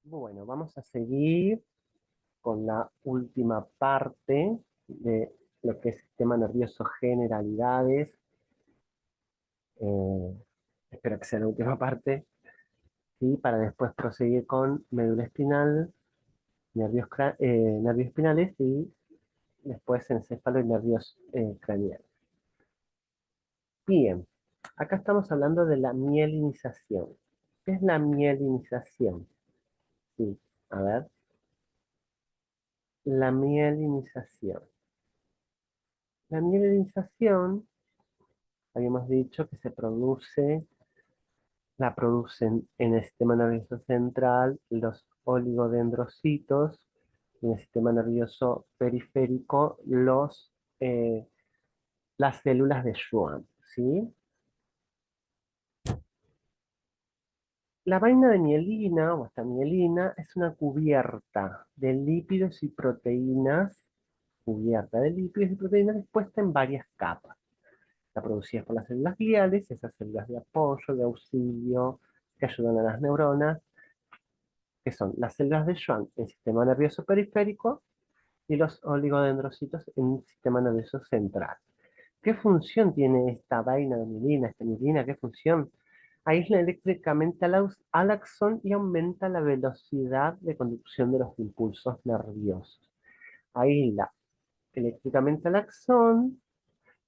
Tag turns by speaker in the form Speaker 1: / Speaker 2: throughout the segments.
Speaker 1: Bueno, vamos a seguir con la última parte de lo que es sistema nervioso generalidades. Eh, Espero que sea la última parte, ¿sí? Para después proseguir con médula espinal, nervios espinales y después encéfalo y nervios craneales. Bien, acá estamos hablando de la mielinización. ¿Qué es la mielinización? Sí, a ver, la mielinización. La mielinización habíamos dicho que la producen en el sistema nervioso central los oligodendrocitos, en el sistema nervioso periférico eh, las células de Schwann, ¿sí? La vaina de mielina, o esta mielina, es una cubierta de lípidos y proteínas, cubierta de lípidos y proteínas dispuesta en varias capas. Está producida por las células gliales, esas células de apoyo, de auxilio, que ayudan a las neuronas, que son las células de Schwann en el sistema nervioso periférico y los oligodendrocitos en el sistema nervioso central. ¿Qué función tiene esta vaina de mielina, esta mielina? ¿Qué función? Aísla eléctricamente al axón y aumenta la velocidad de conducción de los impulsos nerviosos. Aísla eléctricamente al axón.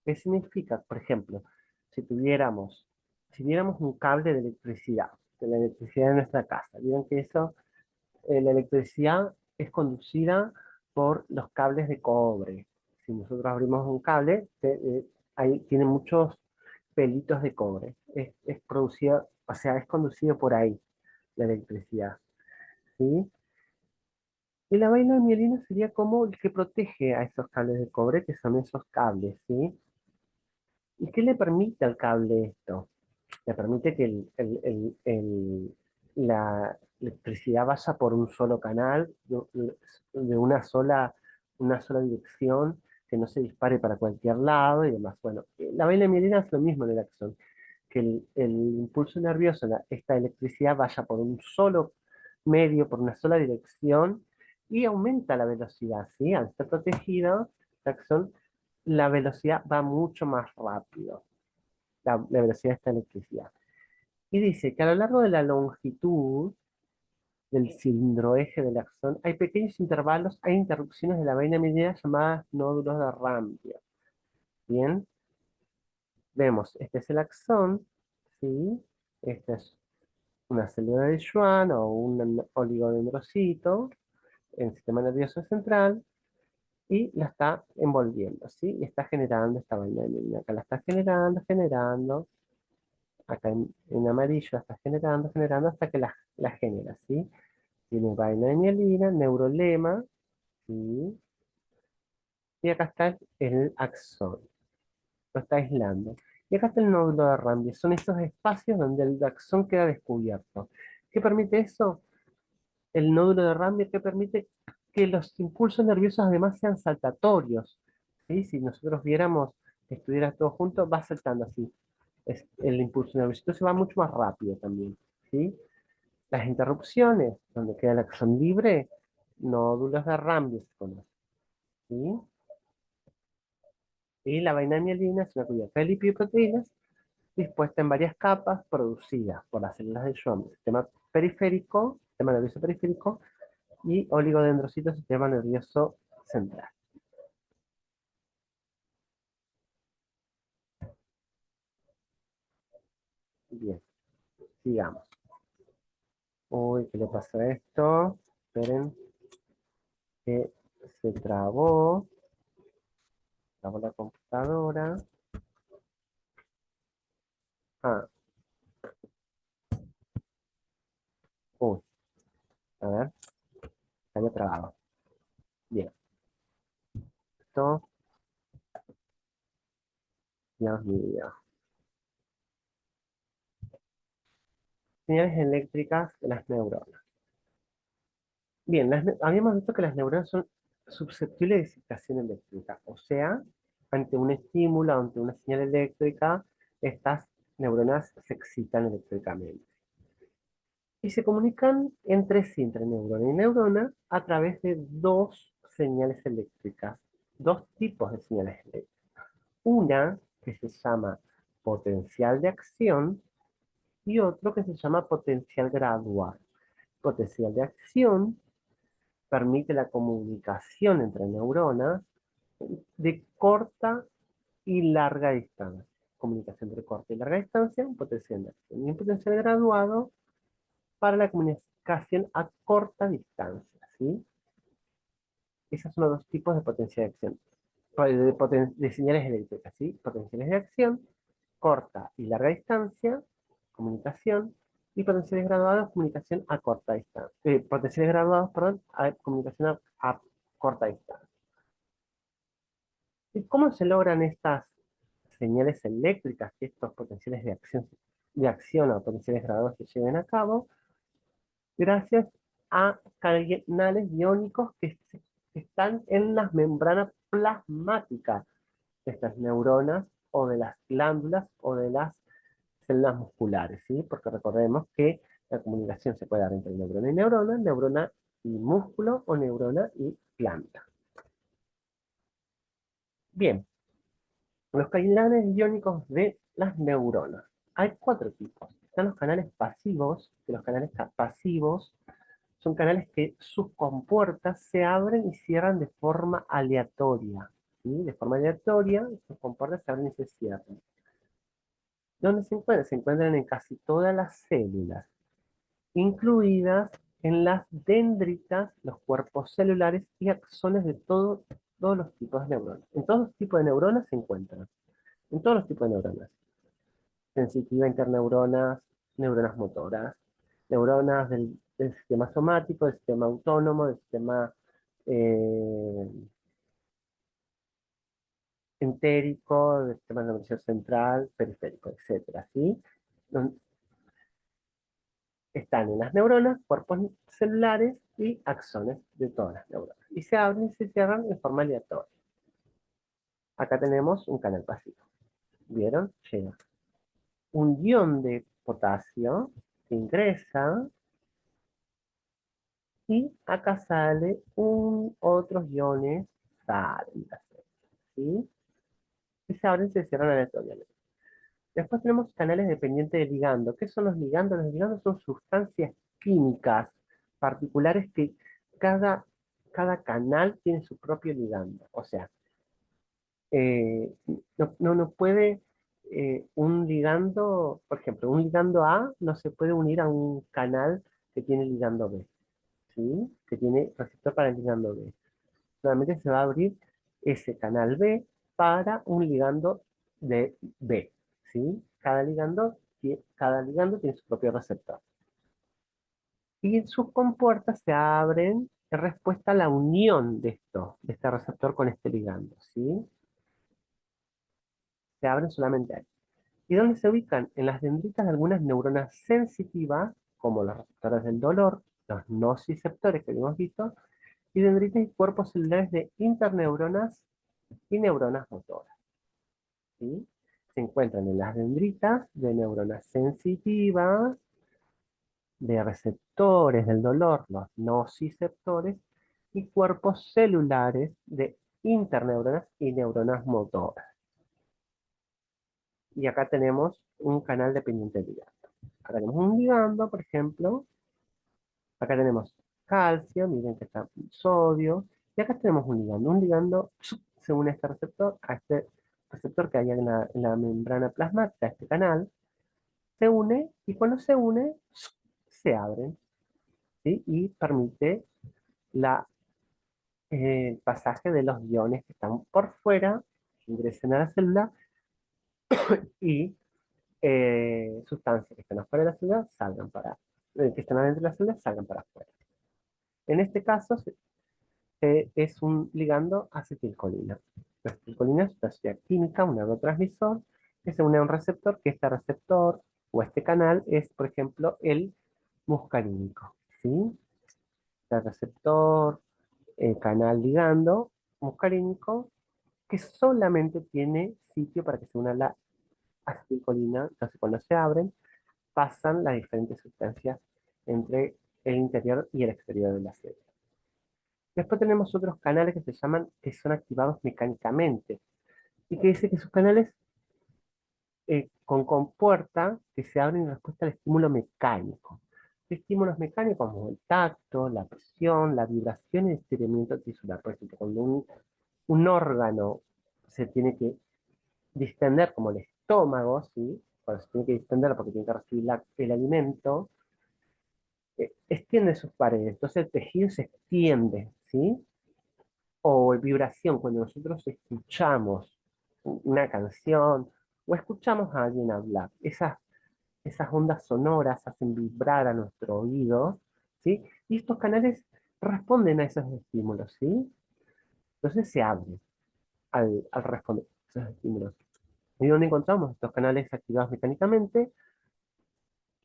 Speaker 1: ¿Qué significa? Por ejemplo, si tuviéramos, si viéramos un cable de la electricidad de nuestra casa, vieron que la electricidad es conducida por los cables de cobre. Si nosotros abrimos un cable, ahí tiene muchos pelitos de cobre. Es producida, o sea, es conducido por ahí la electricidad, ¿sí? Y la vaina de mielina sería como el que protege a esos cables de cobre, que son esos cables, ¿sí? ¿Y qué le permite al cable esto? Le permite que la electricidad vaya por un solo canal, de una sola dirección, que no se dispare para cualquier lado y demás. Bueno, la vaina mielina es lo mismo en el axón, que el impulso nervioso, esta electricidad vaya por un solo medio, por una sola dirección, y aumenta la velocidad, ¿sí? Al estar protegido, el axón, la velocidad va mucho más rápido, la velocidad de esta electricidad. Y dice que a lo largo de la longitud del cindroeje del axón hay pequeños intervalos, hay interrupciones de la vaina mediana llamadas nódulos de Rampia. Bien, vemos, este es el axón, ¿sí? Esta es una célula de Schwann o un oligodendrocito en el sistema nervioso central y la está envolviendo, ¿sí? Y está generando esta vaina de mielina. Acá la está generando, acá en amarillo la está generando hasta que la genera, ¿sí? Tiene vaina de mielina, neurolema, ¿sí? Y acá está el axón, lo está aislando. Y acá está el nódulo de Ranvier, son esos espacios donde el axón queda descubierto. ¿Qué permite eso? El nódulo de Ranvier que permite que los impulsos nerviosos además sean saltatorios, ¿sí? Si nosotros viéramos que estuviera todo junto, va saltando así. Es el impulso nervioso. Entonces va mucho más rápido también, ¿sí? Las interrupciones, donde queda el axón libre, nódulos de Ranvier se conocen, ¿sí? Y la vaina de mielina es una cubierta de lipidoproteínas dispuesta en varias capas producidas por las células de Schwann, sistema periférico, sistema nervioso periférico y oligodendrocitos, sistema nervioso central. Bien, sigamos. Uy, ¿qué le pasó a esto? Esperen, que se trabó la computadora. Ah, uy, a ver, se había trabado. Bien, esto, Dios mío. Señales eléctricas de las neuronas. Bien, habíamos visto que las neuronas son susceptibles de excitación eléctrica, o sea, ante un estímulo, ante una señal eléctrica, estas neuronas se excitan eléctricamente. y se comunican entre sí, entre neurona y neurona, a través de dos señales eléctricas, dos tipos de señales eléctricas. Una que se llama potencial de acción y otro que se llama potencial gradual. Potencial de acción permite la comunicación entre neuronas de corta y larga distancia. Comunicación entre corta y larga distancia, un potencial de acción. Y un potencial graduado para la comunicación a corta distancia, ¿sí? Esos son los dos tipos de potencial de acción. De señales eléctricas, ¿sí? Potenciales de acción, corta y larga distancia, comunicación, y potenciales graduados, comunicación a corta distancia. Potenciales graduados, perdón, a comunicación a corta distancia. ¿Y cómo se logran estas señales eléctricas que estos potenciales de acción o potenciales graduados se lleven a cabo? Gracias a canales iónicos que están en las membranas plasmáticas de estas neuronas o de las glándulas o de las células musculares, ¿sí? Porque recordemos que la comunicación se puede dar entre neurona y músculo o neurona y glándula. Bien, los canales iónicos de las neuronas. Hay cuatro tipos. Están los canales pasivos, que los canales pasivos son canales que sus compuertas se abren y cierran de forma aleatoria, ¿sí? De forma aleatoria, sus compuertas se abren y se cierran. ¿Dónde se encuentran? Se encuentran en casi todas las células, incluidas en las dendritas, los cuerpos celulares y axones de todos los tipos de neuronas. En todos los tipos de neuronas se encuentran. En todos los tipos de neuronas. Sensitiva, interneuronas, neuronas motoras, neuronas del sistema somático, del sistema autónomo, del sistema eh, entérico, del sistema nervioso central, periférico, etcétera, ¿sí? Están en las neuronas, cuerpos celulares y axones de todas las neuronas. Y se abren y se cierran de forma aleatoria. Acá tenemos un canal pasivo. ¿Vieron? Llega un ion de potasio que ingresa y acá sale otros iones, salen, ¿sí? Y se abren y se cierran aleatoriamente. Después tenemos canales dependientes de ligando. ¿Qué son los ligandos? Los ligandos son sustancias químicas particulares que cada, cada canal tiene su propio ligando. O sea, eh, no puede un ligando, por ejemplo, un ligando A no se puede unir a un canal que tiene ligando B, ¿sí? Que tiene receptor para el ligando B. Solamente se va a abrir ese canal B para un ligando de B, ¿sí? Cada ligando tiene su propio receptor. Y sus compuertas se abren en respuesta a la unión de este receptor con este ligando, ¿sí? Se abren solamente ahí. ¿Y dónde se ubican? En las dendritas de algunas neuronas sensitivas, como los receptores del dolor, los nociceptores que hemos visto, y dendritas y cuerpos celulares de interneuronas y neuronas motoras, ¿sí? Se encuentran en las dendritas de neuronas sensitivas, de receptores del dolor, los nociceptores, y cuerpos celulares de interneuronas y neuronas motoras. Y acá tenemos un canal dependiente de ligando. Acá tenemos un ligando, por ejemplo. Acá tenemos calcio, miren que está sodio. Y acá tenemos un ligando. Un ligando se une a este receptor, que hay en la membrana plasmática, este canal. Se une y cuando se une, se abren, ¿sí? Y permite el pasaje de los iones que están por fuera, que ingresen a la célula y sustancias que están afuera de la célula que están adentro de la célula salgan para afuera. En este caso es un ligando acetilcolina. La acetilcolina es una sustancia química, un neurotransmisor, que se une a un receptor, que este receptor o este canal es, por ejemplo, el muscarínico, ¿sí? El receptor, el canal ligando, muscarínico, que solamente tiene sitio para que se una la acetilcolina. Entonces, cuando se abren, pasan las diferentes sustancias entre el interior y el exterior de la célula. Después tenemos otros canales que se llaman, que son activados mecánicamente, y que dice que sus canales con compuerta que se abren en respuesta al estímulo mecánico. Estímulos mecánicos como el tacto, la presión, la vibración y el estiramiento tisular. Por ejemplo, cuando un órgano se tiene que distender, como el estómago, ¿sí? Cuando se tiene que distender porque tiene que recibir el alimento, extiende sus paredes, entonces el tejido se extiende, ¿sí? O vibración, cuando nosotros escuchamos una canción o escuchamos a alguien hablar, esas ondas sonoras hacen vibrar a nuestro oído, ¿sí? Y estos canales responden a esos estímulos, ¿sí? Entonces se abren al responder a esos estímulos. ¿Y dónde encontramos estos canales activados mecánicamente?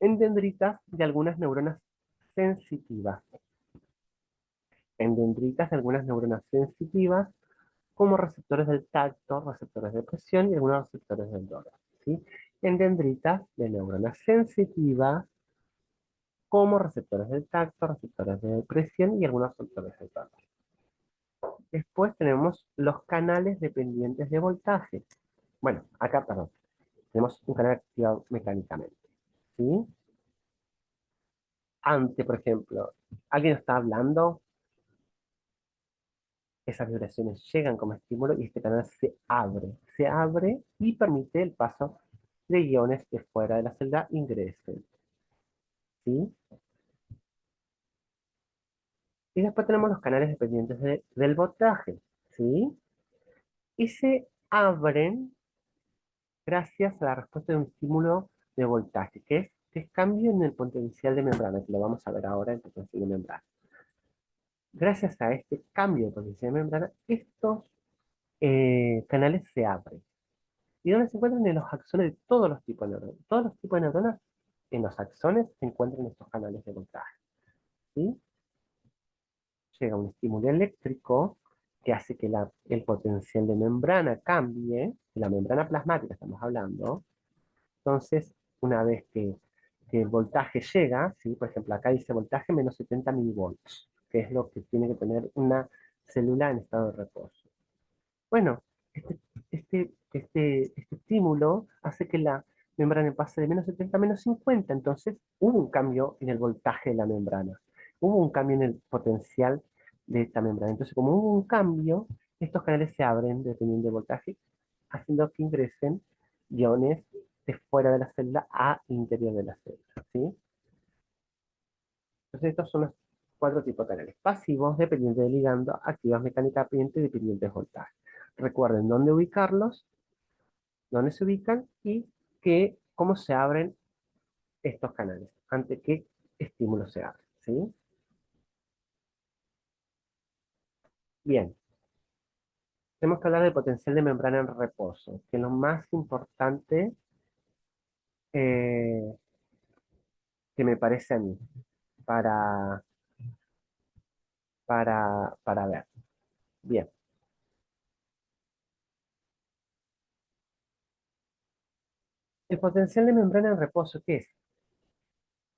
Speaker 1: En dendritas de algunas neuronas sensitivas. En dendritas de algunas neuronas sensitivas, como receptores del tacto, receptores de presión y algunos receptores del dolor, ¿sí? En dendritas de neuronas sensitivas, como receptores del tacto, receptores de presión y algunos receptores del dolor. Después tenemos los canales dependientes de voltaje. Bueno, acá, perdón, tenemos un canal activado mecánicamente, ¿sí? Ante, por ejemplo, alguien está hablando, esas vibraciones llegan como estímulo y este canal se abre y permite el paso de iones de fuera de la celda ingresen, ¿sí? Y después tenemos los canales dependientes del voltaje, ¿sí? Y se abren gracias a la respuesta de un estímulo de voltaje, que es cambio en el potencial de membrana, que lo vamos a ver ahora en potencial de membrana. Gracias a este cambio de potencial de membrana, estos canales se abren. ¿Y dónde se encuentran? En los axones de todos los tipos de neuronas. Todos los tipos de neuronas, en los axones se encuentran estos canales de voltaje, ¿sí? Llega un estímulo eléctrico que hace que el potencial de membrana cambie, de la membrana plasmática estamos hablando. Entonces, una vez que el voltaje llega, ¿sí? Por ejemplo, acá dice voltaje menos 70 milivolts, que es lo que tiene que tener una célula en estado de reposo. Bueno, este estímulo hace que la membrana pase de menos 70 a menos 50, entonces hubo un cambio en el voltaje de la membrana, hubo un cambio en el potencial de esta membrana. Entonces, como hubo un cambio, estos canales se abren dependiendo del voltaje, haciendo que ingresen iones de fuera de la célula a interior de la célula, ¿sí? Entonces, estos son los cuatro tipos de canales: pasivos, dependientes del ligando, activos mecánicamente y dependientes de voltaje. Recuerden dónde ubicarlos, dónde se ubican y cómo se abren estos canales, ante qué estímulo se abren, ¿sí? Bien, tenemos que hablar de potencial de membrana en reposo, que es lo más importante eh, que me parece a mí para, para ver. Bien, el potencial de membrana en reposo, ¿qué es?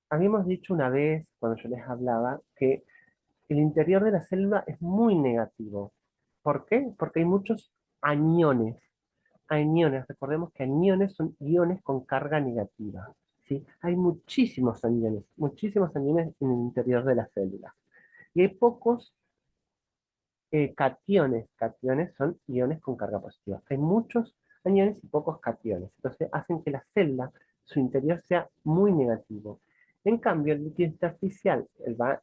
Speaker 1: Habíamos dicho una vez, cuando yo les hablaba, que el interior de la célula es muy negativo. ¿Por qué? Porque hay muchos aniones. Aniones, recordemos que aniones son iones con carga negativa, ¿sí? Hay muchísimos aniones en el interior de la célula. Y hay pocos cationes. Cationes son iones con carga positiva. Hay muchos aniones y pocos cationes. Entonces hacen que la célula, su interior sea muy negativo. En cambio, el líquido intersticial,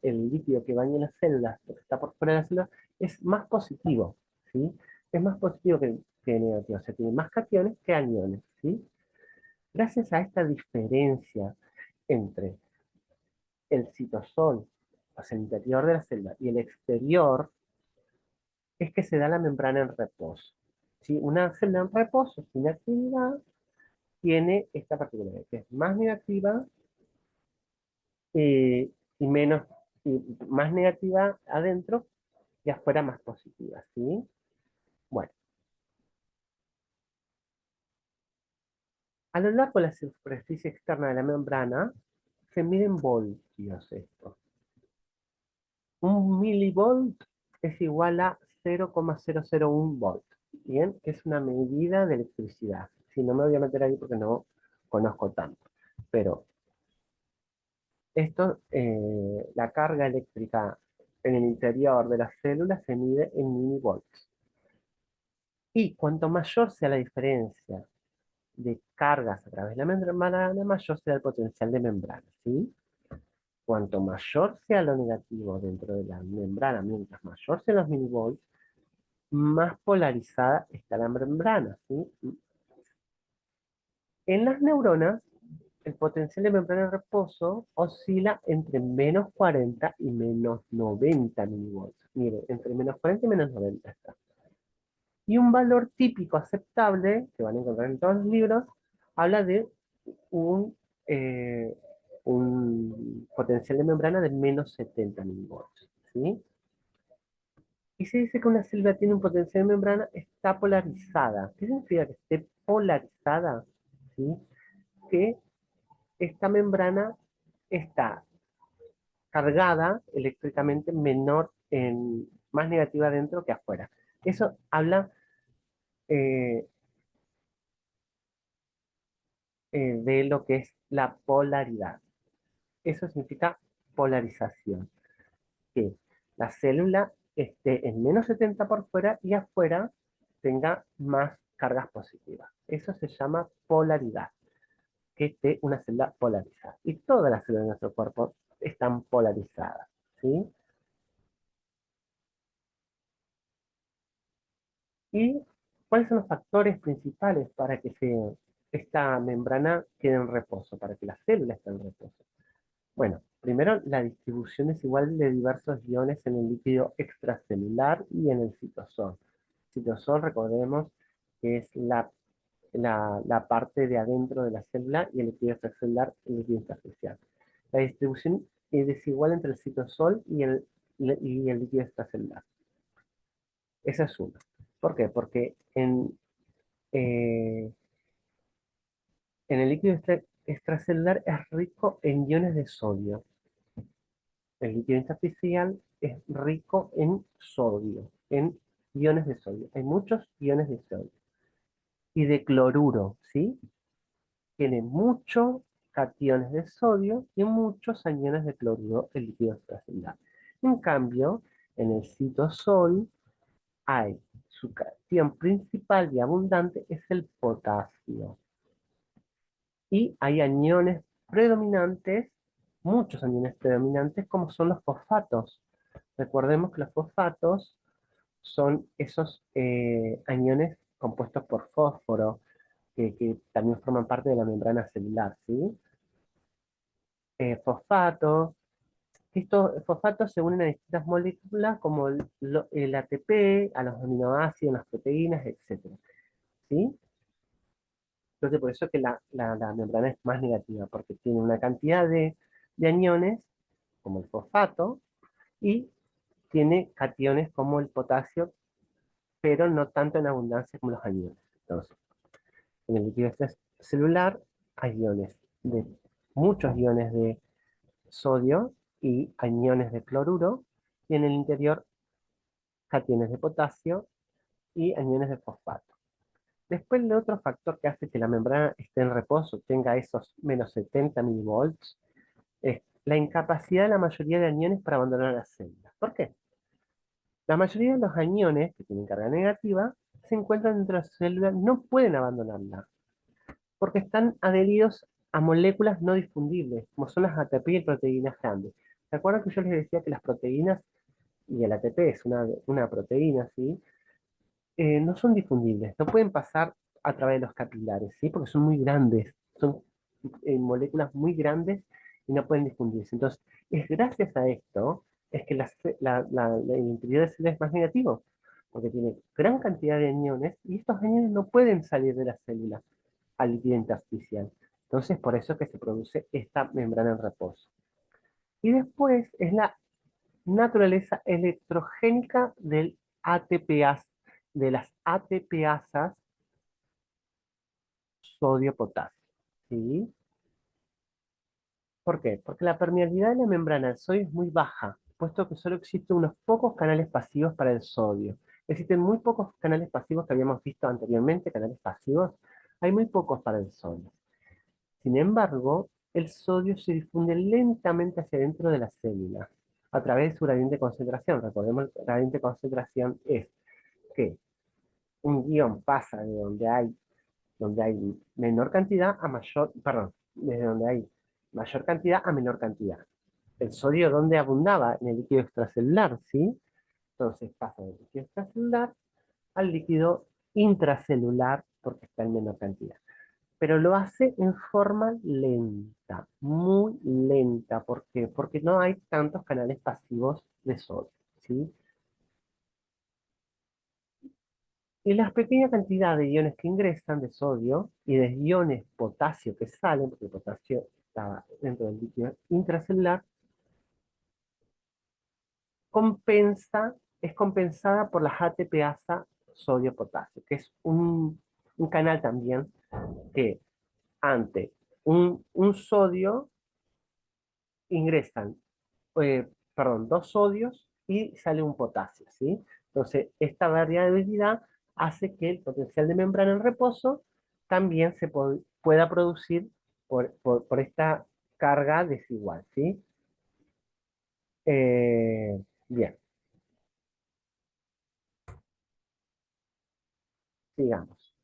Speaker 1: el líquido que baña las células, lo que está por fuera de la célula, es más positivo, ¿sí? Es más positivo que negativo. O sea, tiene más cationes que aniones, ¿sí? Gracias a esta diferencia entre el citosol, o sea, el interior de la célula, y el exterior, es que se da la membrana en reposo. ¿Sí? Una célula en reposo sin actividad tiene esta particularidad, que es más negativa eh, y menos, y más negativa adentro y afuera más positiva, ¿sí? Bueno, a lo largo de la superficie externa de la membrana se mide en voltios esto. Un milivolt es igual a 0,001 volt. Bien, que es una medida de electricidad. Si no me voy a meter ahí porque no conozco tanto. Pero esto, la carga eléctrica en el interior de las células se mide en milivolts. Y cuanto mayor sea la diferencia de cargas a través de la membrana, mayor será el potencial de membrana, ¿sí? Cuanto mayor sea lo negativo dentro de la membrana, mientras mayor sean los milivolts, más polarizada está la membrana, ¿sí? En las neuronas, el potencial de membrana de reposo oscila entre menos 40 y menos 90 milivolts. Mire, entre menos 40 y menos 90 está. Y un valor típico aceptable, que van a encontrar en todos los libros, habla de un, eh, un potencial de membrana de menos 70 milivolts, ¿sí? Y se dice que una célula tiene un potencial de membrana, está polarizada. ¿Qué significa que esté polarizada? ¿Sí? Que esta membrana está cargada eléctricamente menor más negativa dentro que afuera. Eso habla eh, de lo que es la polaridad. Eso significa polarización, que la célula esté en menos 70 por fuera y afuera tenga más cargas positivas. Eso se llama polaridad, que esté una célula polarizada. Y todas las células de nuestro cuerpo están polarizadas, ¿sí? ¿Y cuáles son los factores principales para que esta membrana quede en reposo, para que la célula esté en reposo? Bueno, primero la distribución es igual de diversos iones en el líquido extracelular y en el citosol. Citosol, recordemos, que es la parte de adentro de la célula y el líquido extracelular, el líquido intersticial. La distribución es desigual entre el citosol y el líquido extracelular. Esa es una. ¿Por qué? Porque eh, en el líquido extracelular es rico en iones de sodio. El líquido intersticial es rico en sodio, en iones de sodio. Hay muchos iones de sodio. Y de cloruro, ¿sí? Tiene muchos cationes de sodio y muchos aniones de cloruro el líquido extracelular. En cambio, en el citosol hay su cation principal y abundante es el potasio. Y hay aniones predominantes, muchos aniones predominantes, como son los fosfatos. Recordemos que los fosfatos son esos aniones compuestos por fósforo, que también forman parte de la membrana celular, ¿sí? Fosfatos, estos fosfatos se unen a distintas moléculas como el ATP, a los aminoácidos, las proteínas, etcétera, ¿sí? Entonces, por eso que la membrana es más negativa, porque tiene una cantidad de aniones, como el fosfato, y tiene cationes como el potasio, pero no tanto en abundancia como los aniones. Entonces, en el líquido celular hay muchos iones de sodio y aniones de cloruro, y en el interior cationes de potasio y aniones de fosfato. Después, el otro factor que hace que la membrana esté en reposo, tenga esos menos 70 milivolts, es la incapacidad de la mayoría de aniones para abandonar la célula. ¿Por qué? La mayoría de los aniones que tienen carga negativa se encuentran dentro de la célula, no pueden abandonarla, porque están adheridos a moléculas no difundibles, como son las ATP y proteínas grandes. ¿Se acuerdan que yo les decía que las proteínas, y el ATP es una proteína, ¿sí? No son difundibles, no pueden pasar a través de los capilares, ¿sí? Porque son muy grandes, son moléculas muy grandes y no pueden difundirse. Entonces, es gracias a esto, es que el interior de la célula es más negativo, porque tiene gran cantidad de aniones y estos aniones no pueden salir de la célula al líquido intersticial. Entonces, por eso es que se produce esta membrana en reposo. Y después es la naturaleza electrogénica del ATPase, de las ATPasas sodio-potasio. ¿Sí? ¿Por qué? Porque la permeabilidad de la membrana del sodio es muy baja, puesto que solo existen unos pocos canales pasivos para el sodio. Existen muy pocos canales pasivos que habíamos visto anteriormente, canales pasivos. Hay muy pocos para el sodio. Sin embargo, el sodio se difunde lentamente hacia dentro de la célula a través de su gradiente de concentración. Recordemos, el gradiente de concentración es que un guión pasa de donde hay menor cantidad a mayor, perdón, desde donde hay mayor cantidad a menor cantidad. El sodio, ¿dónde abundaba? En el líquido extracelular, ¿sí? Entonces pasa del líquido extracelular al líquido intracelular porque está en menor cantidad. Pero lo hace en forma lenta, muy lenta. ¿Por qué? Porque no hay tantos canales pasivos de sodio, ¿sí? Y las pequeñas cantidades de iones que ingresan de sodio y de iones potasio que salen, porque el potasio estaba dentro del líquido intracelular, es compensada por la ATPasa sodio-potasio, que es un canal también que ante un sodio ingresan, dos sodios y sale un potasio, ¿sí? Entonces, esta variabilidad hace que el potencial de membrana en reposo también pueda producir por esta carga desigual, ¿sí? Bien, sigamos.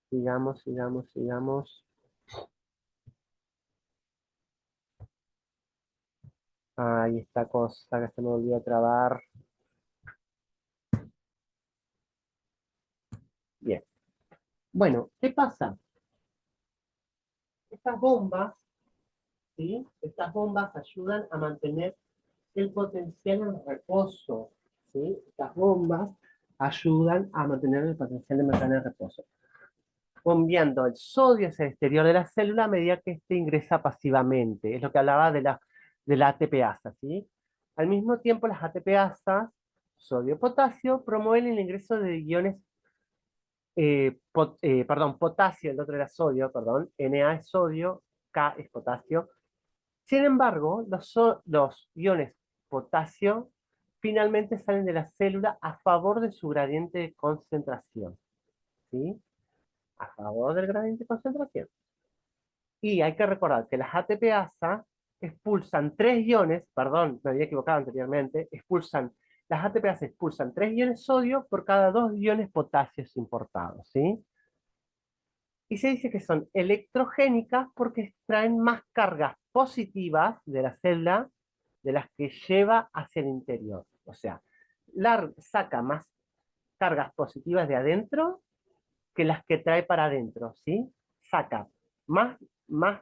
Speaker 1: Sigamos. Ahí esta cosa que se me olvidó trabar. Bien. Bueno, ¿qué pasa? Estas bombas, ¿sí? Estas bombas ayudan a mantener el potencial en reposo, ¿sí? Estas bombas ayudan a mantener el potencial de membrana en reposo, bombeando el sodio hacia el exterior de la célula a medida que éste ingresa pasivamente. Es lo que hablaba de la ATPasa, ¿sí? Al mismo tiempo, las ATPasas, sodio-potasio, promueven el ingreso de iones potasio, el otro era sodio, perdón, Na es sodio, K es potasio. Sin embargo, los iones potasio finalmente salen de la célula a favor de su gradiente de concentración, ¿sí? A favor del gradiente de concentración. Y hay que recordar que las ATPasa expulsan tres iones, perdón, me había equivocado anteriormente, las ATPasa expulsan tres iones sodio por cada dos iones potasios importados, ¿sí? Y se dice que son electrogénicas porque extraen más cargas positivas de la célula de las que lleva hacia el interior. O sea, saca más cargas positivas de adentro que las que trae para adentro, ¿sí? Saca más, más,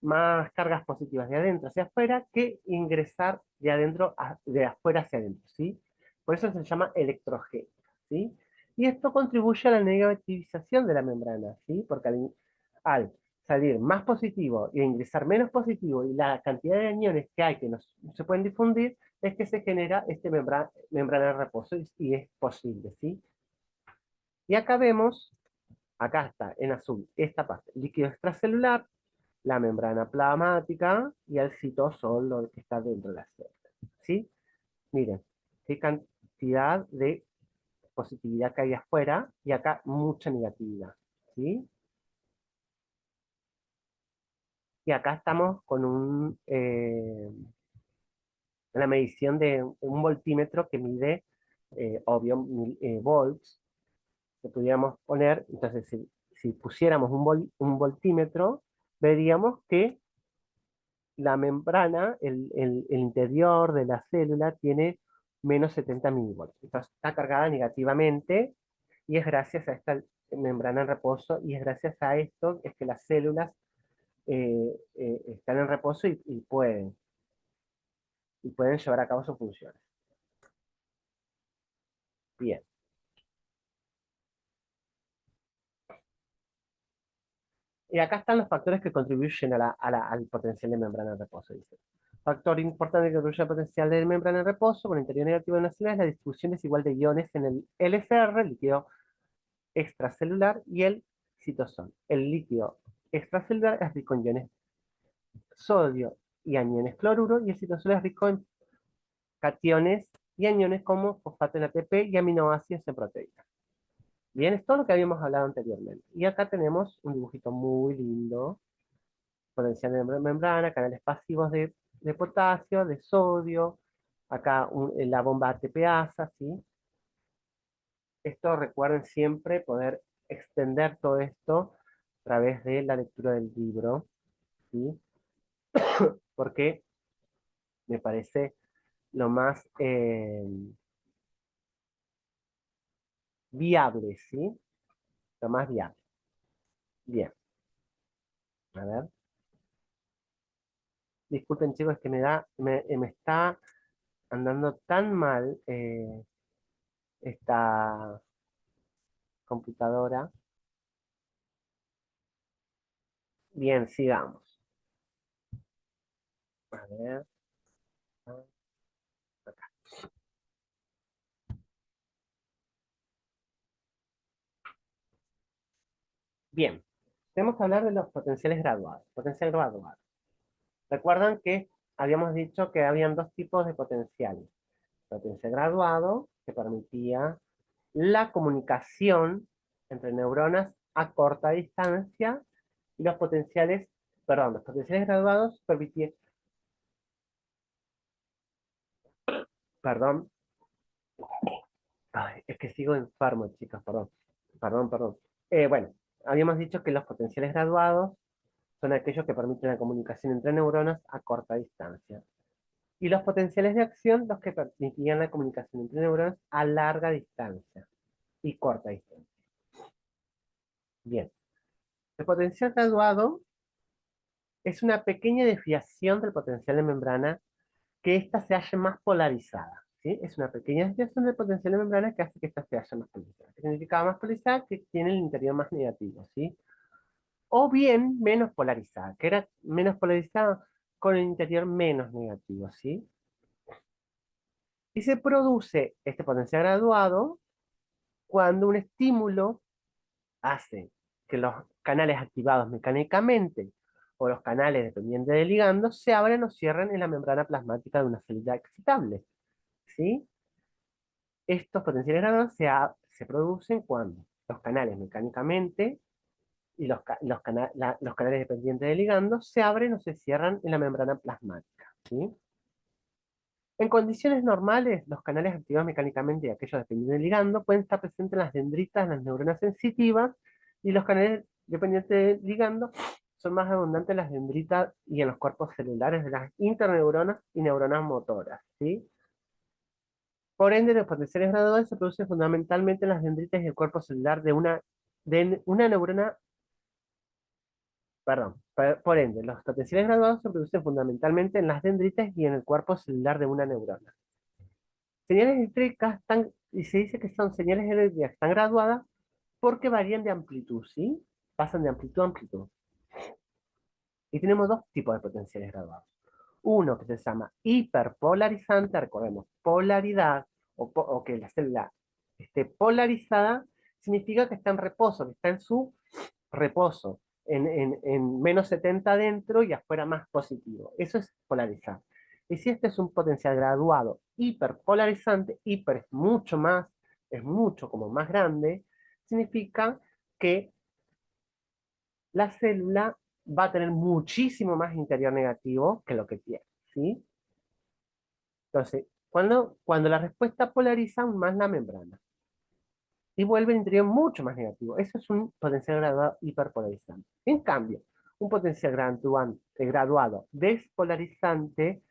Speaker 1: más cargas positivas de adentro hacia afuera que ingresar de afuera hacia adentro, ¿sí? Por eso se llama electrogénica, ¿sí? Y esto contribuye a la negativización de la membrana, ¿sí? Porque al salir más positivo y ingresar menos positivo y la cantidad de aniones que hay que no se pueden difundir, es que se genera membrana de reposo y es posible, ¿sí? Y acá vemos, acá está en azul, esta parte, líquido extracelular, la membrana plasmática y el citosol, lo que está dentro de la célula. ¿Sí? Miren, qué cantidad de positividad que hay afuera y acá mucha negatividad. ¿Sí? Y acá estamos con una medición de un voltímetro que mide, obvio, volts, que pudiéramos poner. Entonces, si pusiéramos un voltímetro, veríamos que la membrana, el interior de la célula tiene menos 70 milivolts. Entonces está cargada negativamente y es gracias a esta membrana en reposo y es gracias a esto es que las células están en reposo y pueden llevar a cabo sus funciones. Bien. Y acá están los factores que contribuyen al potencial de membrana en reposo, dice. Factor importante que contribuye al potencial de membrana en reposo con interior negativo de una célula es la distribución desigual de iones en el LCR, líquido extracelular, y el citosol. El líquido extracelular es rico en iones sodio y aniones cloruro, y el citosol es rico en cationes y aniones como fosfato en ATP y aminoácidos en proteínas. Bien, es todo lo que habíamos hablado anteriormente. Y acá tenemos un dibujito muy lindo, potencial de membrana, canales pasivos de potasio, de sodio, acá la bomba ATPasa, ¿sí? Esto recuerden siempre poder extender todo esto a través de la lectura del libro, ¿sí? Porque me parece lo más viable, ¿sí? Lo más viable. Bien, a ver. Disculpen chicos, es que me está andando tan mal esta computadora. Bien, sigamos. A ver. Acá. Bien, tenemos que hablar de los potenciales graduados. Potencial graduado. Recuerdan que habíamos dicho que habían dos tipos de potenciales. Potencial graduado, que permitía la comunicación entre neuronas a corta distancia, y los potenciales graduados permitían, perdón, ay, es que sigo enfermo, chicos, perdón. Bueno, habíamos dicho que los potenciales graduados son aquellos que permiten la comunicación entre neuronas a corta distancia. Y los potenciales de acción, los que permitían la comunicación entre neuronas a larga distancia y corta distancia. Bien, el potencial graduado es una pequeña desviación del potencial de membrana que ésta se halle más polarizada. ¿Sí? Es una pequeña desviación del potencial de membrana que hace que ésta se halle más polarizada. ¿Qué significa más polarizada? Que tiene el interior más negativo, ¿sí? O bien menos polarizada, que era menos polarizada con el interior menos negativo, ¿sí? Y se produce este potencial graduado cuando un estímulo hace que los canales activados mecánicamente o los canales dependientes del ligando se abran o cierren en la membrana plasmática de una célula excitable, ¿sí? Estos potenciales graduados se producen cuando los canales mecánicamente y los canales dependientes del ligando se abren o se cierran en la membrana plasmática, ¿sí? En condiciones normales, los canales activados mecánicamente y aquellos dependientes del ligando pueden estar presentes en las dendritas, en las neuronas sensitivas, y los canales dependientes del ligando son más abundantes en las dendritas y en los cuerpos celulares de las interneuronas y neuronas motoras, ¿sí? Por ende, los potenciales graduados se producen fundamentalmente en las dendritas y el cuerpo celular de una neurona, perdón, por ende, los potenciales graduados se producen fundamentalmente en las dendritas y en el cuerpo celular de una neurona. Señales eléctricas y se dice que son señales eléctricas que están graduadas porque varían de amplitud, ¿sí? Pasan de amplitud a amplitud. Y tenemos dos tipos de potenciales graduados. Uno que se llama hiperpolarizante, recordemos, polaridad, o que la célula esté polarizada, significa que está en reposo, que está en su reposo, en menos 70 dentro y afuera más positivo. Eso es polarizar. Y si este es un potencial graduado hiperpolarizante, hiper es mucho como más grande, significa que la célula va a tener muchísimo más interior negativo que lo que tiene, ¿sí? Entonces, cuando la respuesta polariza aún más la membrana y vuelve el interior mucho más negativo, eso es un potencial graduado hiperpolarizante. En cambio, un potencial graduado despolarizante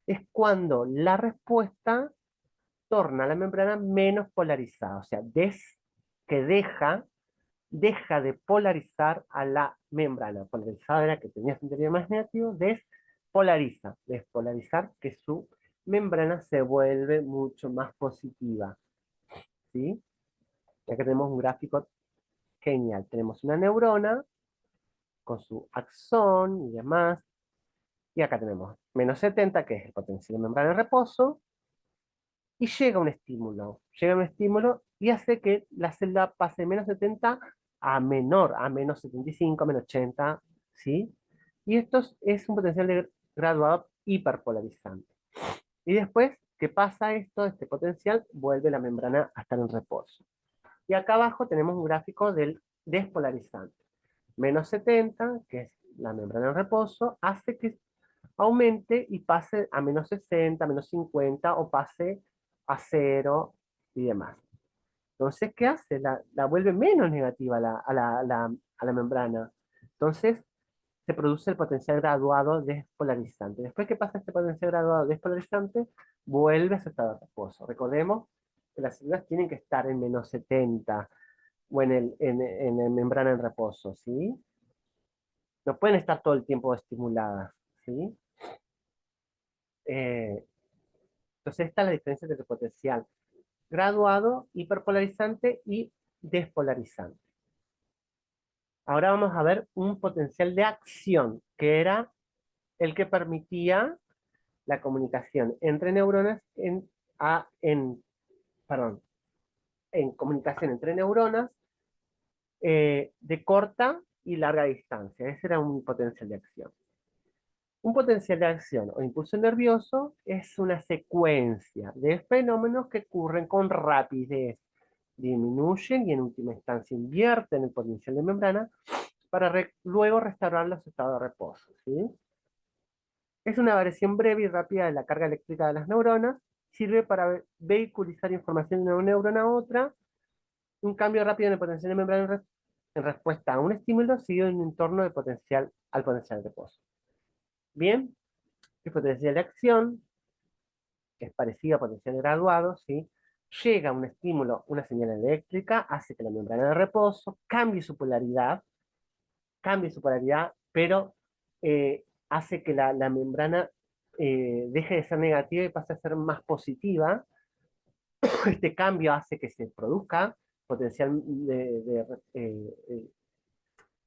Speaker 1: es cuando la respuesta torna la membrana menos polarizada, o sea, que deja de polarizar a la membrana. Polarizada era que tenía su interior más negativo, despolarizar que su membrana se vuelve mucho más positiva, ¿sí? Ya que tenemos un gráfico genial. Tenemos una neurona con su axón y demás, y acá tenemos menos 70, que es el potencial de membrana de reposo, y llega un estímulo y hace que la célula pase de menos 70 a menor, a menos 75, menos 80, ¿sí? Y esto es un potencial de graduado hiperpolarizante. Y después que pasa esto, este potencial, vuelve la membrana a estar en reposo. Y acá abajo tenemos un gráfico del despolarizante. Menos 70, que es la membrana en reposo, hace que aumente y pase a menos 60, menos 50 o pase a 0 y demás. Entonces, ¿qué hace? La vuelve menos negativa a la membrana. Entonces, se produce el potencial graduado despolarizante. Después que pasa este potencial graduado despolarizante, vuelve a su estado de reposo. Recordemos que las células tienen que estar en menos 70 o en la membrana en reposo, ¿sí? No pueden estar todo el tiempo estimuladas, ¿sí? Eh, entonces, esta es la diferencia entre el potencial graduado, hiperpolarizante y despolarizante. Ahora vamos a ver un potencial de acción, que era el que permitía la comunicación entre neuronas perdón, en comunicación entre neuronas de corta y larga distancia. Ese era un potencial de acción. Un potencial de acción o impulso nervioso es una secuencia de fenómenos que ocurren con rapidez, disminuyen y en última instancia invierten el potencial de membrana para luego restaurar su estado de reposo, ¿sí? Es una variación breve y rápida de la carga eléctrica de las neuronas, sirve para vehiculizar información de una neurona a otra, un cambio rápido en el potencial de membrana en respuesta a un estímulo seguido en un entorno de potencial al potencial de reposo. Bien, el potencial de acción es parecido a potencial graduado, ¿sí? Llega un estímulo, una señal eléctrica, hace que la membrana de reposo cambie su polaridad, pero hace que la membrana deje de ser negativa y pase a ser más positiva. Este cambio hace que se produzca potencial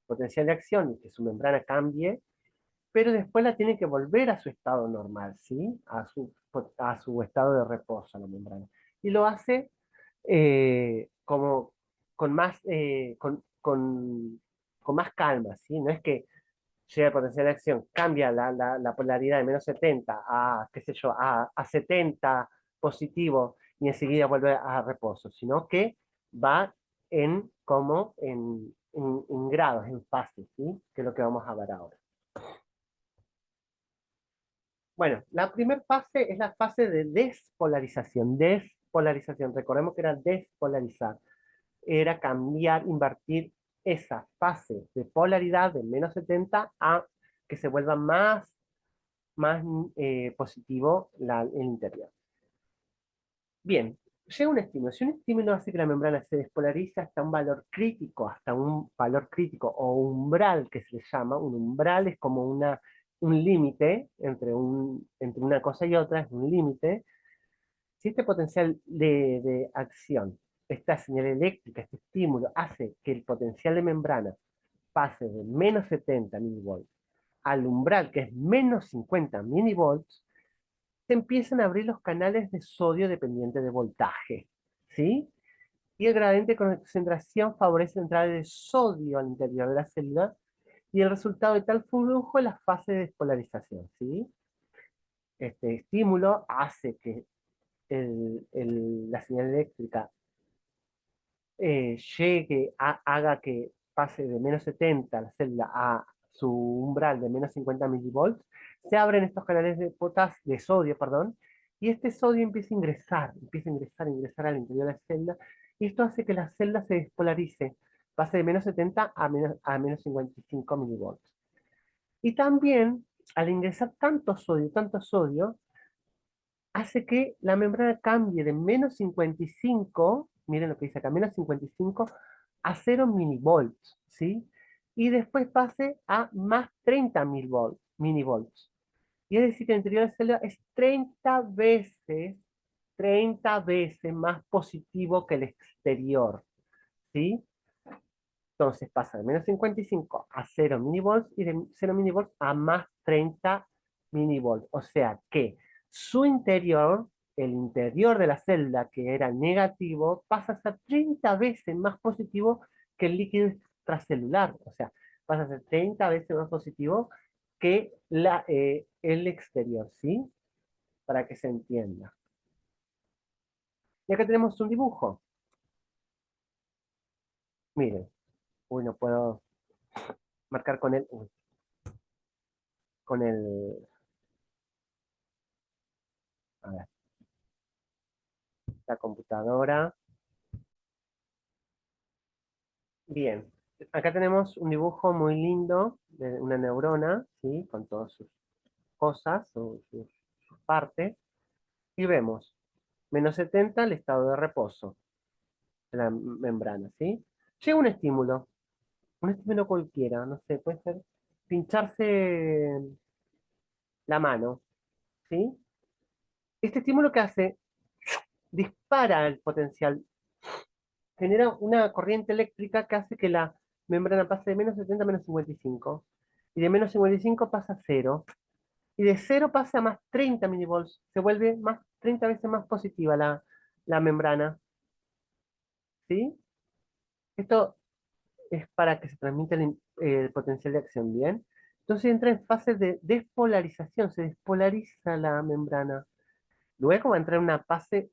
Speaker 1: potencial de acción y que su membrana cambie, pero después la tiene que volver a su estado normal, ¿sí? A su estado de reposo, la membrana. Y lo hace como con más, con más calma, ¿sí? No es que llega el potencial de acción, cambia la polaridad de menos 70 a, qué sé yo, a 70 positivo y enseguida vuelve a reposo, sino que va como en grados, en fases, ¿sí? Que es lo que vamos a ver ahora. Bueno, la primera fase es la fase de despolarización. Despolarización, recordemos que era despolarizar. Era cambiar, invertir esa fase de polaridad de menos 70 a que se vuelva más positivo el interior. Bien, llega un estímulo. Si un estímulo hace que la membrana se despolarice hasta un valor crítico o umbral que se le llama, un umbral es como un límite entre una cosa y otra, es un límite. Si este potencial de acción, esta señal eléctrica, este estímulo, hace que el potencial de membrana pase de menos 70 milivolts al umbral, que es menos 50 milivolts, se empiezan a abrir los canales de sodio dependiente de voltaje, ¿sí? Y el gradiente de concentración favorece la entrada de sodio al interior de la célula y el resultado de tal flujo es la fase de despolarización, ¿sí? Este estímulo hace que la señal eléctrica haga que pase de menos 70 la célula a su umbral de menos 50 milivolts, se abren estos canales de sodio, perdón, y este sodio empieza a ingresar al interior de la célula, y esto hace que la célula se despolarice, pase de menos 70 a menos 55 milivolts. Y también, al ingresar tanto sodio, hace que la membrana cambie de menos 55, miren lo que dice acá, menos 55 a 0 milivolts, ¿sí? Y después pase a más 30 milivolts. Y es decir, que el interior de la célula es 30 veces más positivo que el exterior, ¿sí? Entonces pasa de menos 55 a 0 milivolts y de 0 milivolts a más 30 milivolts. O sea que su interior, el interior de la célula que era negativo, pasa a ser 30 veces más positivo que el líquido extracelular, o sea, pasa a ser 30 veces más positivo que el exterior, ¿sí? Para que se entienda. Y acá tenemos un dibujo. Miren, uy, no puedo marcar con el, uy, con el, a ver, la computadora. Bien, acá tenemos un dibujo muy lindo de una neurona, ¿sí? Con todas sus cosas, sus partes. Y vemos, -70 el estado de reposo de la membrana, ¿sí? Llega un estímulo cualquiera, no sé, puede ser pincharse la mano, ¿sí? Este estímulo que hace, dispara el potencial, genera una corriente eléctrica que hace que la membrana pase de -70 a -55, y de -55 pasa a 0, y de 0 pasa a más 30 milivolts, se vuelve más 30 veces más positiva la membrana, ¿sí? Esto es para que se transmita el potencial de acción, ¿bien? Entonces entra en fase de despolarización, se despolariza la membrana. Luego va a entrar en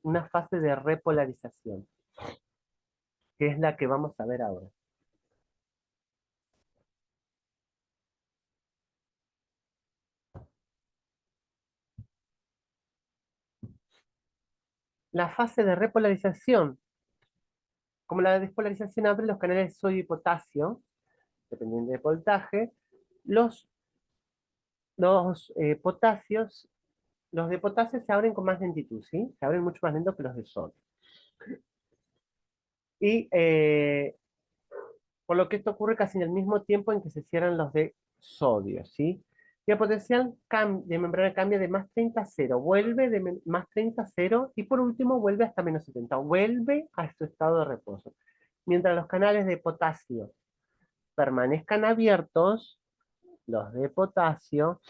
Speaker 1: una fase de repolarización, que es la que vamos a ver ahora. La fase de repolarización, como la despolarización abre los canales de sodio y potasio, dependiendo del voltaje, los, potasios, los de potasio se abren con más lentitud, ¿sí? Se abren mucho más lento que los de sodio. Y por lo que esto ocurre casi en el mismo tiempo en que se cierran los de sodio, ¿sí? Y el potencial de membrana cambia de más 30 a 0, vuelve de más 30 a 0 y por último vuelve hasta -70, vuelve a su estado de reposo. Mientras los canales de potasio permanezcan abiertos, los de potasio,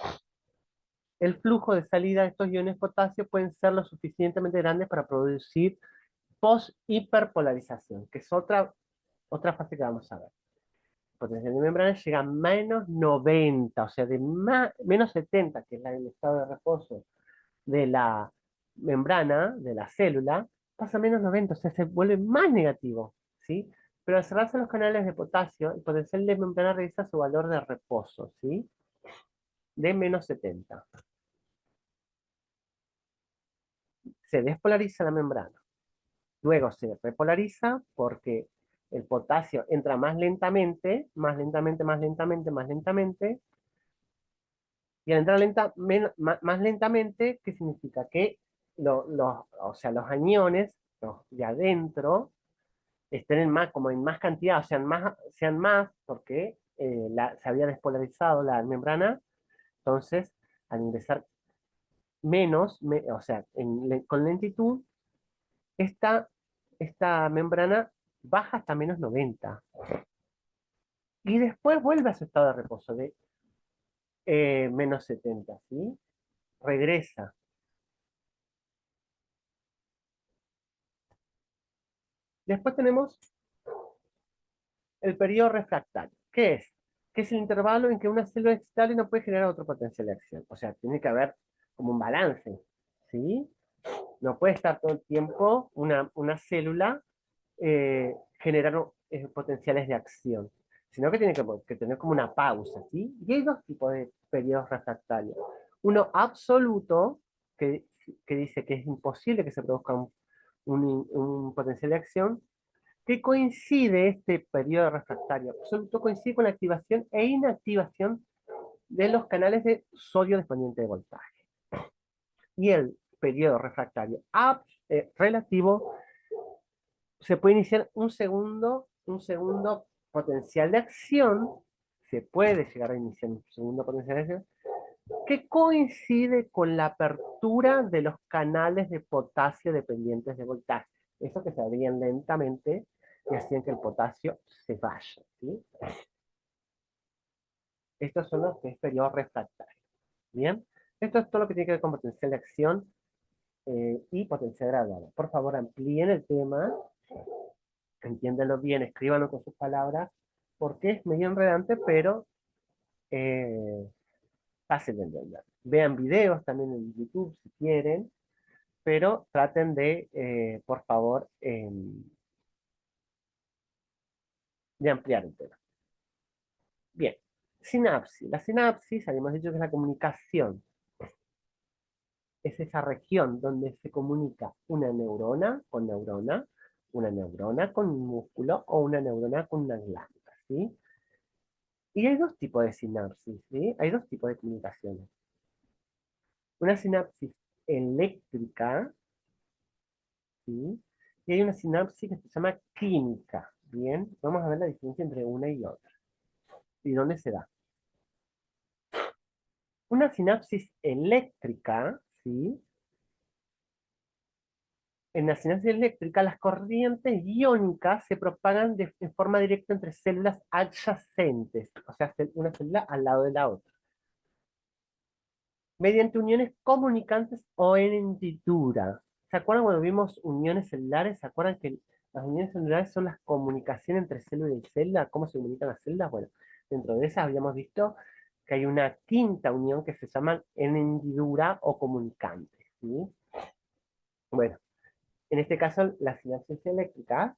Speaker 1: el flujo de salida de estos iones potasio pueden ser lo suficientemente grandes para producir post-hiperpolarización, que es otra fase que vamos a ver. Potencial de membrana llega a -90, o sea, de -70, que es el estado de reposo de la membrana, de la célula, pasa a -90, o sea, se vuelve más negativo, ¿sí? Pero al cerrarse los canales de potasio, el potencial de membrana regresa a su valor de reposo, ¿sí? De -70. Se despolariza la membrana. Luego se repolariza porque el potasio entra más lentamente, más lentamente, más lentamente, más lentamente, y al entrar más lentamente, ¿qué significa? Que o sea, los aniones, los de adentro, estén como en más cantidad, o sean más porque se había despolarizado la membrana, entonces al ingresar menos, o sea, con lentitud, esta, esta membrana baja hasta -90 y después vuelve a su estado de reposo de -70, ¿sí? Regresa. Después tenemos el periodo refractario. ¿Qué es? Que es el intervalo en que una célula excitable no puede generar otro potencial de acción. O sea, tiene que haber como un balance, ¿sí? No puede estar todo el tiempo una célula generando potenciales de acción, sino que tiene que tener como una pausa, ¿sí? Y hay dos tipos de periodos refractarios. Uno absoluto, que dice que es imposible que se produzca un potencial de acción, que coincide este periodo refractario absoluto, coincide con la activación e inactivación de los canales de sodio dependiente de voltaje. Y el periodo refractario relativo se puede iniciar un segundo potencial de acción, se puede llegar a iniciar un segundo potencial de acción, que coincide con la apertura de los canales de potasio dependientes de voltaje. Eso que se abrían lentamente y hacían que el potasio se vaya, ¿sí? Estos son los que es periodo refractario. Bien, esto es todo lo que tiene que ver con potencial de acción y potencial graduado. Por favor, amplíen el tema, entiéndanlo bien, escríbanlo con sus palabras porque es medio enredante, pero eh, fácil de entender. Vean videos también en YouTube si quieren, pero traten de, por favor, de ampliar el tema. Bien, sinapsis. La sinapsis, habíamos dicho que es la comunicación. Es esa región donde se comunica una neurona con un músculo o una neurona con una glándula, ¿sí? Y hay dos tipos de sinapsis, ¿sí? Hay dos tipos de comunicaciones. Una sinapsis eléctrica, ¿sí? Y hay una sinapsis que se llama química, ¿bien? Vamos a ver la diferencia entre una y otra. ¿Y dónde se da? Una sinapsis eléctrica, ¿sí? En la sinapsis eléctrica, las corrientes iónicas se propagan de forma directa entre células adyacentes, o sea, una célula al lado de la otra, mediante uniones comunicantes o en hendidura. ¿Se acuerdan cuando vimos uniones celulares? ¿Se acuerdan que las uniones celulares son las comunicaciones entre célula y célula? ¿Cómo se comunican las células? Bueno, dentro de esas habíamos visto que hay una quinta unión que se llama en hendidura o comunicante, ¿sí? Bueno, en este caso, la sinapsis eléctrica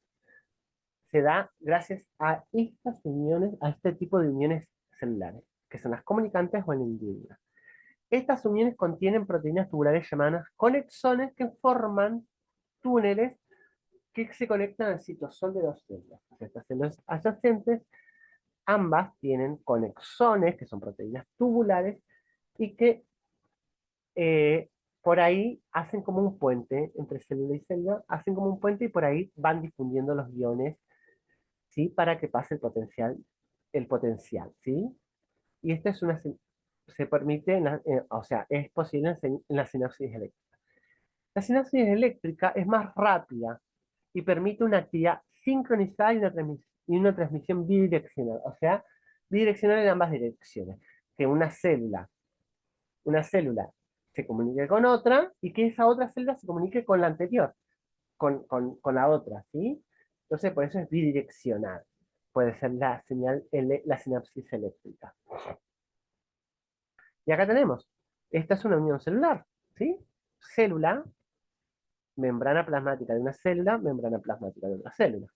Speaker 1: se da gracias a estas uniones, a este tipo de uniones celulares, que son las comunicantes o en hendidura. Estas uniones contienen proteínas tubulares llamadas conexones que forman túneles que se conectan al citosol de dos células. Estas células adyacentes, ambas tienen conexones, que son proteínas tubulares, y que por ahí hacen como un puente entre célula y célula, hacen como un puente y por ahí van difundiendo los iones, ¿sí? Para que pase el potencial, ¿sí? Y esta es se permite, o sea, es posible en la sinapsis eléctrica. La sinapsis eléctrica es más rápida y permite una actividad sincronizada y una transmisión bidireccional, o sea, bidireccional en ambas direcciones, que una célula se comunique con otra y que esa otra célula se comunique con la anterior, con la otra, ¿sí? Entonces, por eso es bidireccional. Puede ser la sinapsis eléctrica. Y acá tenemos, esta es una unión celular, ¿sí? Célula, membrana plasmática de una célula, membrana plasmática de otra célula.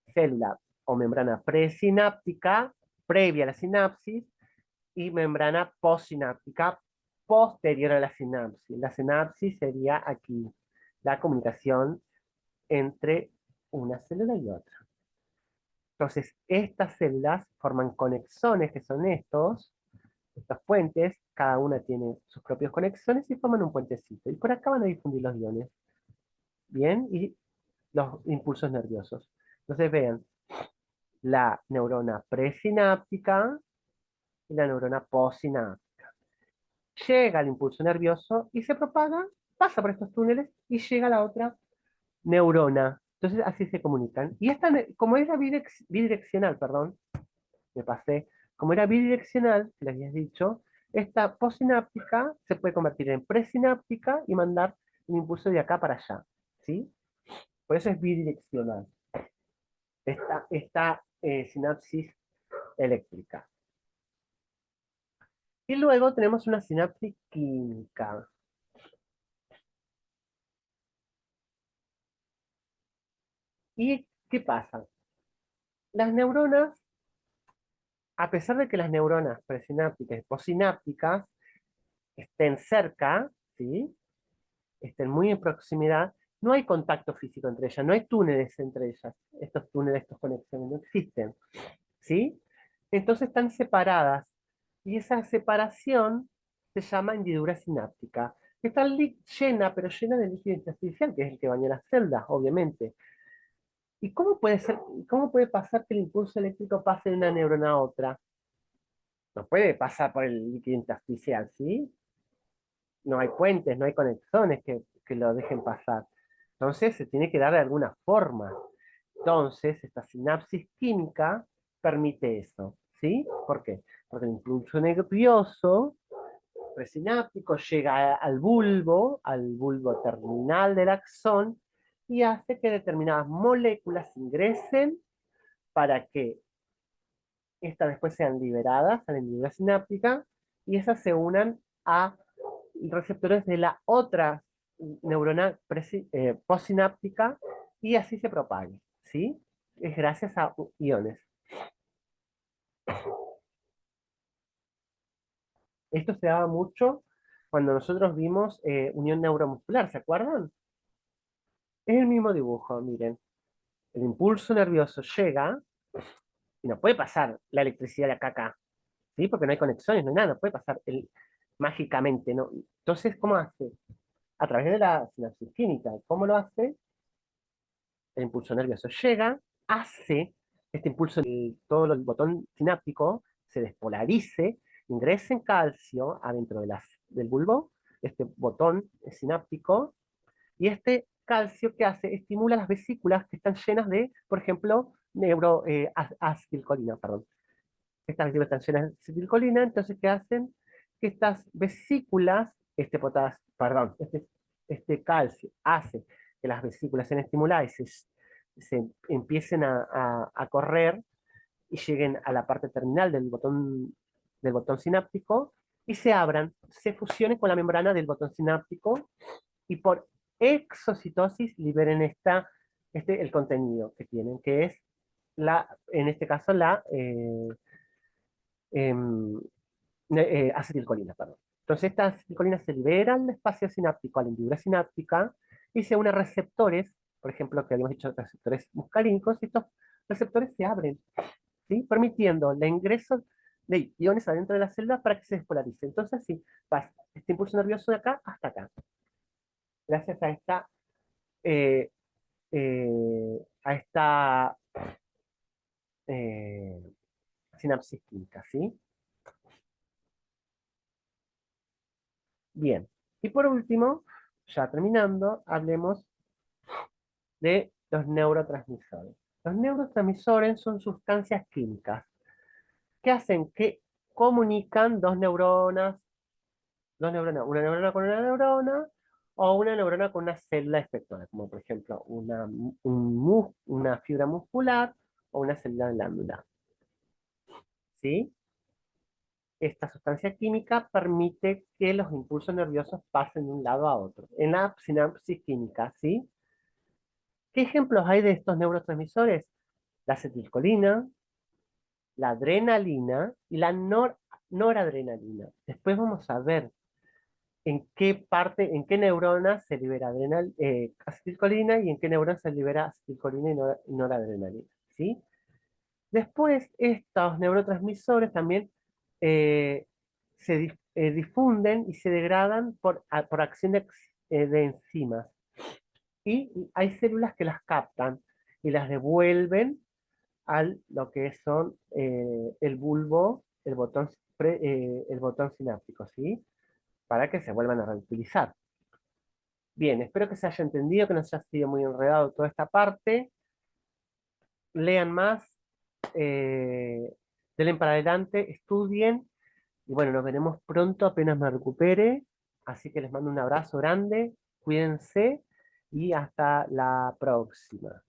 Speaker 1: Célula o membrana presináptica, previa a la sinapsis, y membrana postsináptica, posterior a la sinapsis. La sinapsis sería aquí la comunicación entre una célula y otra. Entonces, estas células forman conexones, que son estos puentes, cada una tiene sus propios conexones y forman un puentecito. Y por acá van a difundir los iones, ¿bien? Y los impulsos nerviosos. Entonces, vean, la neurona presináptica y la neurona postsináptica. Llega al impulso nervioso y se propaga, pasa por estos túneles y llega a la otra neurona. Entonces, así se comunican. Y esta, como era bidireccional, perdón, me pasé, como era bidireccional, que les habías dicho, esta postsináptica se puede convertir en presináptica y mandar un impulso de acá para allá, ¿sí? Por eso es bidireccional, esta sinapsis eléctrica. Y luego tenemos una sinapsis química. ¿Y qué pasa? Las neuronas, a pesar de que las neuronas presinápticas y postsinápticas estén cerca, ¿sí? Estén muy en proximidad, no hay contacto físico entre ellas, no hay túneles entre ellas, estos túneles, estas conexiones no existen, ¿sí? Entonces están separadas, y esa separación se llama hendidura sináptica. Está llena, pero llena de líquido intersticial, que es el que baña las celdas, obviamente. ¿Y cómo puede pasar que el impulso eléctrico pase de una neurona a otra? No puede pasar por el líquido intersticial, ¿sí? No hay puentes, no hay conexiones que lo dejen pasar. Entonces se tiene que dar de alguna forma. Entonces, esta sinapsis química permite eso, ¿sí? ¿Por qué? Porque el impulso nervioso presináptico llega al bulbo terminal del axón, y hace que determinadas moléculas ingresen para que estas después sean liberadas a la hendidura sináptica y esas se unan a receptores de la otra neurona postsináptica y así se propague, ¿sí? Es gracias a iones. Esto se daba mucho cuando nosotros vimos unión neuromuscular, ¿se acuerdan? Es el mismo dibujo, miren. El impulso nervioso llega y no puede pasar la electricidad de acá a acá, ¿sí? Porque no hay conexiones, no hay nada, no puede pasar mágicamente, ¿no? Entonces, ¿cómo hace? A través de la sinapsis química. ¿Cómo lo hace? El impulso nervioso llega, hace este impulso, todo el botón sináptico se despolarice, ingrese en calcio adentro del bulbo, este botón sináptico, y este calcio que hace estimula las vesículas que están llenas de, por ejemplo, acetilcolina, perdón. Estas vesículas están llenas de acetilcolina, entonces, ¿qué hacen? Que estas vesículas, perdón, este calcio hace que las vesículas sean estimuladas y se empiecen a correr y lleguen a la parte terminal del botón sináptico y se abran, se fusionen con la membrana del botón sináptico y por exocitosis liberen el contenido que tienen, que es en este caso em, acetilcolina, perdón. Entonces, esta acetilcolina se libera al espacio sináptico, a la hendidura sináptica, y se une a receptores, por ejemplo, que habíamos dicho receptores muscarínicos, y estos receptores se abren, ¿sí? Permitiendo el ingreso de iones adentro de la célula para que se despolarice. Entonces, sí, pasa este impulso nervioso de acá hasta acá, gracias eh, a esta eh, sinapsis química, ¿sí? Bien. Y por último, ya terminando, hablemos de los neurotransmisores. Los neurotransmisores son sustancias químicas que hacen que comunican una neurona con una neurona, o una neurona con una célula efectora, como por ejemplo una fibra muscular o una célula glandular. ¿Sí? Esta sustancia química permite que los impulsos nerviosos pasen de un lado a otro. En la sinapsis química, ¿sí? ¿Qué ejemplos hay de estos neurotransmisores? La acetilcolina, la adrenalina y la noradrenalina. Después vamos a ver en qué neurona se libera acetilcolina y en qué neurona se libera acetilcolina y noradrenalina, ¿sí? Después, estos neurotransmisores también eh, se difunden y se degradan por acción de enzimas. Y hay células que las captan y las devuelven a lo que son el bulbo, el botón sináptico, ¿sí? Para que se vuelvan a reutilizar. Bien, espero que se haya entendido, que no se haya sido muy enredado toda esta parte. Lean más, eh, denle para adelante, estudien, y bueno, nos veremos pronto apenas me recupere. Así que les mando un abrazo grande, cuídense y hasta la próxima.